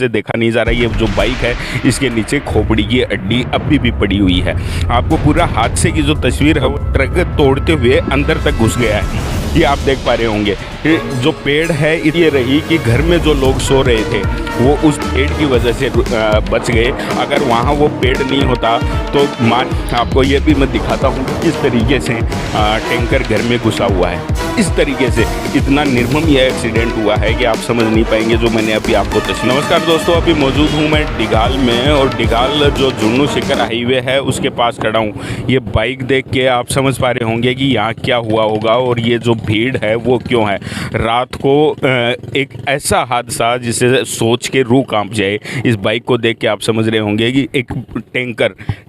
से देखा नहीं जा रहा। ये जो बाइक है इसके नीचे खोपड़ी की हड्डी अभी भी पड़ी हुई है। आपको पूरा हादसे की जो तस्वीर है वो ट्रक तोड़ते हुए अंदर तक घुस गया है, ये आप देख पा रहे होंगे। जो पेड़ है ये रही कि घर में जो लोग सो रहे थे वो उस पेड़ की वजह से बच गए। अगर वहाँ वो पेड़ नहीं होता तो मान आपको ये भी मैं दिखाता हूँ किस तरीके से टैंकर घर में घुसा हुआ है। इस तरीके से इतना निर्मम यह एक्सीडेंट हुआ है कि आप समझ नहीं पाएंगे जो मैंने अभी आपको तस्वीर। नमस्कार दोस्तों, अभी मौजूद हूँ मैं डिगाल में और डिगाल जो जुन्नू शिखर हाईवे है उसके पास खड़ा हूँ। ये बाइक देख के आप समझ पा रहे होंगे कि यहाँ क्या हुआ होगा और ये जो भीड़ है वो क्यों है। रात को एक ऐसा हादसा जिसे सोच के रूह कांप जाए। इस बाइक को देख के आप समझ रहे होंगे कि एक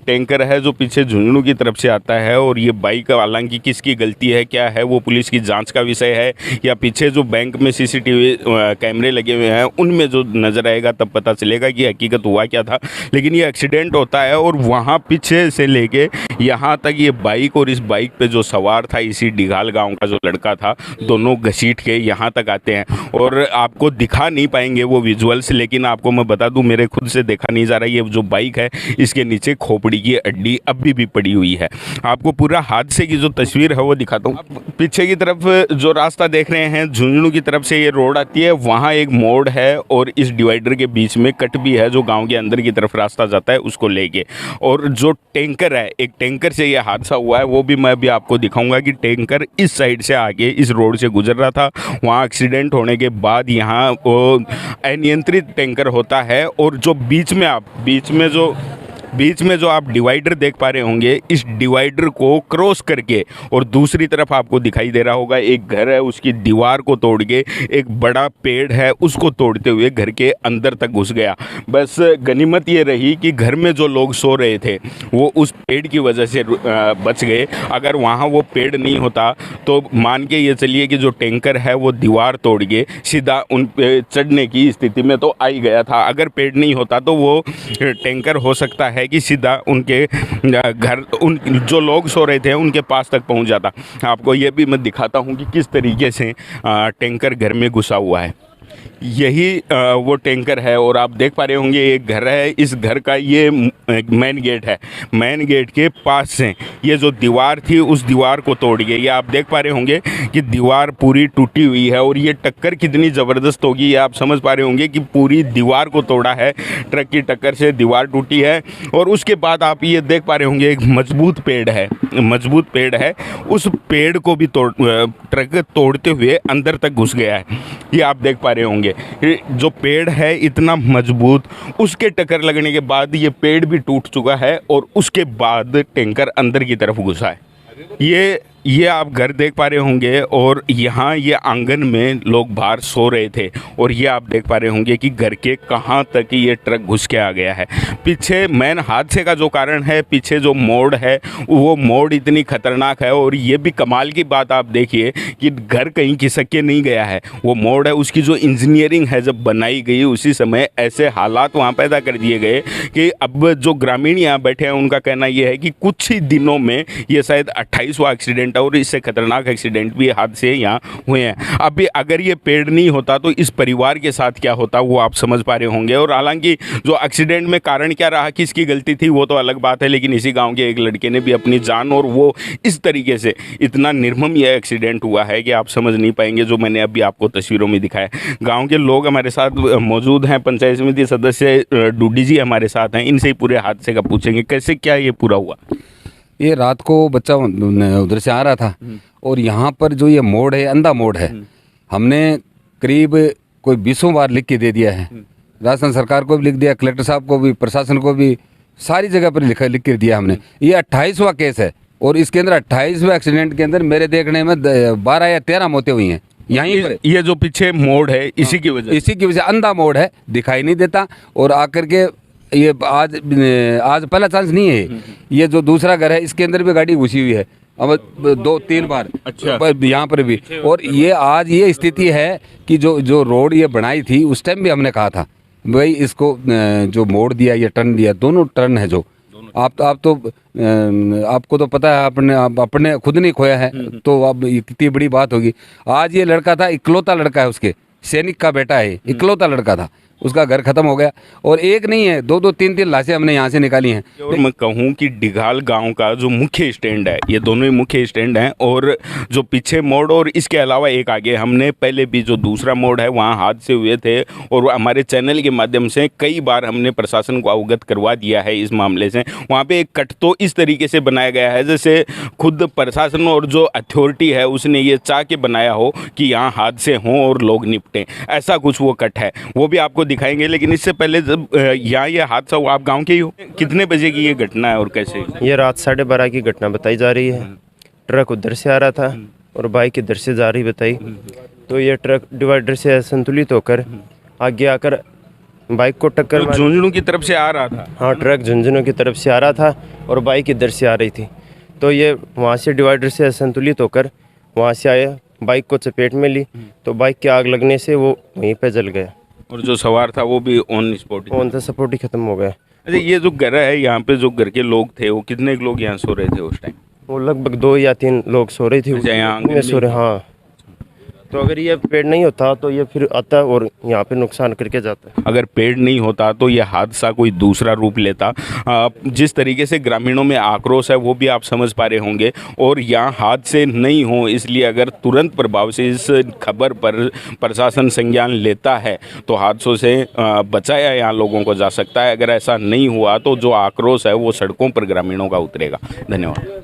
टैंकर है जो पीछे झुंझुनू की तरफ से आता है और ये बाइक हालांकि किसकी गलती है क्या है वो पुलिस की जांच का विषय है, या पीछे जो बैंक में सीसीटीवी कैमरे लगे हुए हैं उनमें जो नज़र आएगा तब पता चलेगा कि हकीकत हुआ क्या था। लेकिन ये एक्सीडेंट होता है और वहाँ पीछे से लेके यहाँ तक ये बाइक और इस बाइक पे जो सवार था इसी डिगाल गाँव का जो लड़का था, दोनों घसीट के यहाँ तक आते हैं। और आपको दिखा नहीं पाएंगे वो विजुअल्स, लेकिन आपको मैं बता दूं मेरे खुद से देखा नहीं जा रहा। ये जो बाइक है इसके नीचे खोपड़ी की हड्डी अभी भी पड़ी हुई है। आपको पूरा हादसे की जो तस्वीर है वो दिखाता हूँ। पीछे की तरफ जो रास्ता देख रहे हैं झुंझुनू की तरफ से ये रोड आती है, वहाँ एक मोड़ है और इस डिवाइडर के बीच में कट भी है जो गाँव के अंदर की तरफ रास्ता जाता है उसको लेके। और जो टैंकर है, एक टैंकर से ये हादसा हुआ है वो भी मैं अभी आपको दिखाऊंगा कि टैंकर इस साइड से आगे इस रोड से गुजर रहा था। वहाँ एक्सीडेंट होने के बाद यहाँ वो अनियंत्रित टैंकर होता है और जो बीच में जो आप डिवाइडर देख पा रहे होंगे, इस डिवाइडर को क्रॉस करके और दूसरी तरफ आपको दिखाई दे रहा होगा एक घर है, उसकी दीवार को तोड़ के एक बड़ा पेड़ है उसको तोड़ते हुए घर के अंदर तक घुस गया। बस गनीमत ये रही कि घर में जो लोग सो रहे थे वो उस पेड़ की वजह से बच गए। अगर वहाँ वो पेड़ नहीं होता तो मान के ये चलिए कि जो टैंकर है वो दीवार तोड़ के सीधा उन पे चढ़ने की स्थिति में तो आ ही गया था। अगर पेड़ नहीं होता तो वो टैंकर हो सकता है कि सीधा उनके घर उन जो लोग सो रहे थे उनके पास तक पहुंच जाता। आपको ये भी मैं दिखाता हूं कि किस तरीके से टैंकर घर में घुसा हुआ है। यही वो टैंकर है और आप देख पा रहे होंगे एक घर है, इस घर का ये मेन गेट है। मेन गेट के पास से ये जो दीवार थी उस दीवार को तोड़ गई। ये आप देख पा रहे होंगे कि दीवार पूरी टूटी हुई है और ये टक्कर कितनी ज़बरदस्त होगी ये आप समझ पा रहे होंगे कि पूरी दीवार को तोड़ा है। ट्रक की टक्कर से दीवार टूटी है और उसके बाद आप ये देख पा रहे होंगे एक मजबूत पेड़ है, उस पेड़ को भी ट्रक तोड़ते हुए अंदर तक घुस गया है। ये आप देख पा रहे होंगे जो पेड़ है इतना मजबूत, उसके टक्कर लगने के बाद ये पेड़ भी टूट चुका है और उसके बाद टैंकर अंदर की तरफ घुसा है। ये आप घर देख पा रहे होंगे और यहाँ ये आंगन में लोग बाहर सो रहे थे और ये आप देख पा रहे होंगे कि घर के कहाँ तक ये ट्रक घुस के आ गया है। पीछे मेन हादसे का जो कारण है, पीछे जो मोड़ है वो मोड़ इतनी खतरनाक है। और ये भी कमाल की बात आप देखिए कि घर कहीं खिसक के नहीं गया है, वो मोड़ है उसकी जो इंजीनियरिंग है जब बनाई गई उसी समय ऐसे हालात वहाँ पैदा कर दिए गए कि अब जो ग्रामीण यहाँ बैठे हैं उनका कहना ये है कि कुछ ही दिनों में ये शायद 28वां एक्सीडेंट और इससे खतरनाक एक्सीडेंट भी हादसे यहाँ हुए हैं। अभी अगर ये पेड़ नहीं होता तो इस परिवार के साथ क्या होता वो आप समझ पा रहे होंगे। और हालांकि जो एक्सीडेंट में कारण क्या रहा, किसकी गलती थी वो तो अलग बात है, लेकिन इसी गांव के एक लड़के ने भी अपनी जान, और वो इस तरीके से इतना निर्मम यह एक्सीडेंट हुआ है कि आप समझ नहीं पाएंगे जो मैंने अभी आपको तस्वीरों में दिखाया। गाँव के लोग हमारे साथ मौजूद हैं, पंचायत समिति सदस्य डूडी जी हमारे साथ हैं, इनसे ही पूरे हादसे का पूछेंगे कैसे क्या ये पूरा हुआ। ये रात को बच्चा उधर से आ रहा था और यहाँ पर जो ये मोड़ है अंधा मोड़ है, हमने करीब कोई 20 बार लिख के दे दिया है। राजस्थान सरकार को भी लिख दिया, कलेक्टर साहब को भी, प्रशासन को भी, सारी जगह पर लिख के दिया हमने। ये 28वां केस है और इसके अंदर 28वें एक्सीडेंट के अंदर मेरे देखने में 12 या 13 मौतें हुई हैं। यहीं पर ये जो पीछे मोड़ है इसी की वजह अंधा मोड़ है, दिखाई नहीं देता। और आकर के ये आज पहला चांस नहीं है, ये जो दूसरा घर है इसके अंदर भी गाड़ी घुसी हुई है अब 2-3 बार। अच्छा, यहाँ पर भी। और ये आज ये स्थिति है कि जो रोड ये बनाई थी उस टाइम भी हमने कहा था भाई इसको जो मोड़ दिया, ये टर्न दिया, दोनों टर्न है जो आप तो आपको तो पता है, अपने खुद नहीं खोया है तो अब कितनी बड़ी बात होगी। आज ये लड़का था, इकलौता लड़का है, उसके सैनिक का बेटा है, इकलौता लड़का था, उसका घर खत्म हो गया। और एक नहीं है, दो दो तीन तीन लाशें हमने यहाँ से निकाली हैं। और मैं कहूँ कि डिघाल गांव का जो मुख्य स्टैंड है, ये दोनों ही मुख्य स्टैंड हैं, और जो पीछे मोड़ और इसके अलावा एक आगे, हमने पहले भी जो दूसरा मोड़ है वहाँ हादसे हुए थे, और हमारे चैनल के माध्यम से कई बार हमने प्रशासन को अवगत करवा दिया है इस मामले से। वहाँ पे एक कट तो इस तरीके से बनाया गया है जैसे खुद प्रशासन और जो अथॉरिटी है उसने ये चाह के बनाया हो कि यहाँ हादसे हों और लोग निपटें, ऐसा कुछ वो कट है, वो भी आपको दिखाएंगे। लेकिन इससे पहले जब यहाँ ये हादसा हुआ, आप गांव के ही हो, कितने बजे की ये घटना है और कैसे? ये रात 12:30 की घटना बताई जा रही है। ट्रक उधर से आ रहा था और बाइक इधर से जा रही बताई। तो ये ट्रक डिवाइडर से असंतुलित होकर आगे आकर बाइक को टक्कर मारी। झुंझुनू की तरफ से आ रहा था? हाँ, ट्रक झुंझुनू की तरफ से आ रहा था और बाइक इधर से आ रही थी। तो ये वहाँ से डिवाइडर से असंतुलित होकर वहाँ से आया, बाइक को चपेट में ली, तो बाइक की आग लगने से वो वहीं पे जल गया। और जो सवार था वो भी on spot? On the spot ही खत्म हो गया। अच्छा, ये जो घर है यहाँ पे, जो घर के लोग थे, वो कितने लोग यहाँ सो रहे थे उस टाइम? वो लगभग 2 या 3 लोग सो रहे थे। अच्छा, यहाँ आंगन में सो रहे, हाँ। तो अगर ये पेड़ नहीं होता तो ये फिर आता और यहाँ पे नुकसान करके जाता। अगर पेड़ नहीं होता तो ये हादसा कोई दूसरा रूप लेता। जिस तरीके से ग्रामीणों में आक्रोश है वो भी आप समझ पा रहे होंगे। और यहाँ हादसे नहीं हो, इसलिए अगर तुरंत प्रभाव से इस खबर पर प्रशासन संज्ञान लेता है तो हादसों से बचाया यहाँ लोगों को जा सकता है। अगर ऐसा नहीं हुआ तो जो आक्रोश है वो सड़कों पर ग्रामीणों का उतरेगा। धन्यवाद।